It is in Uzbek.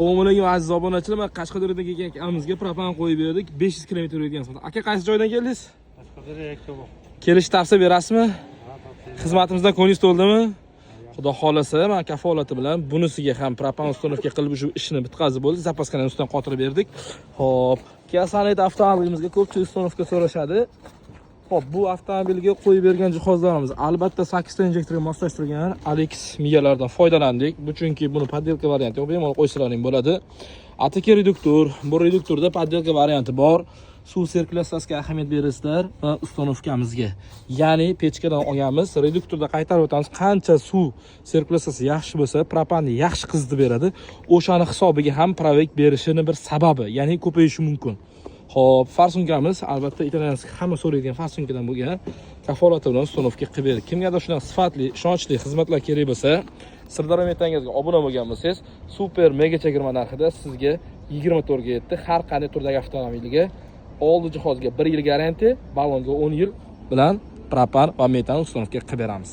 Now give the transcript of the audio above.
Assalomu alaykum aziz obunachilar. Men Qashqadaryodan kelgan akamizga propan qo'yib berdik. 500 km yurgan. Aka qaysi joydan keldingiz? Qashqadaryo Yakkaboq. Kelish tavsiya berasizmi? Xizmatimizdan ko'nglingiz to'ldimi? Xudo xolasa, men kafolati bilan bunisiga ham propan uстановка qilib shu ishni bitkazib bo'ldi. Zapaskani ustidan qotirib berdik. Xo'p, Kia Sonet avtomobilimizga ko'pchilik uстановка so'rashadi. Xo'p, bu avtomobilga qo'yib bergan jihozlarimiz albatta 8 ta injektorga moslashtirilgan Alex miyalardan foydalandik. Bu chunki buni poddelka varianti bemalol qo'ysalaring bo'ladi. Ataka reduktor, bu reduktorda poddelka varianti bor. Suv sirkulyatsiyasiga ahamiyat berasizlar va uстановkamizga. Ya'ni pechkadan olganmiz, reduktorda qaytarib o'tamiz. Qancha suv sirkulyatsiyasi yaxshi bo'lsa, propanni yaxshi qizitib beradi. O'shani hisobiga ham provek berishini bir sababi, ya'ni ko'payishi mumkin. Xo'p, farsunkamiz albatta italyanskiy hamma so'raydigan farsunkadan bo'lgan. Kafolati bilan uстановка qilib berdik. Kimgadir shunaqa sifatli, ishonchli xizmatlar kerak bo'lsa, Sirdaryo metangizga obuna bo'lgan bo'lsangiz, super mega chegirma narxida sizga 24 ga yetdi. Har qanday turdagi avtomobiliga oldi jihozga 1 yil garantiya, ballonga 10 yil bilan propan va metan uстановка qilib beramiz.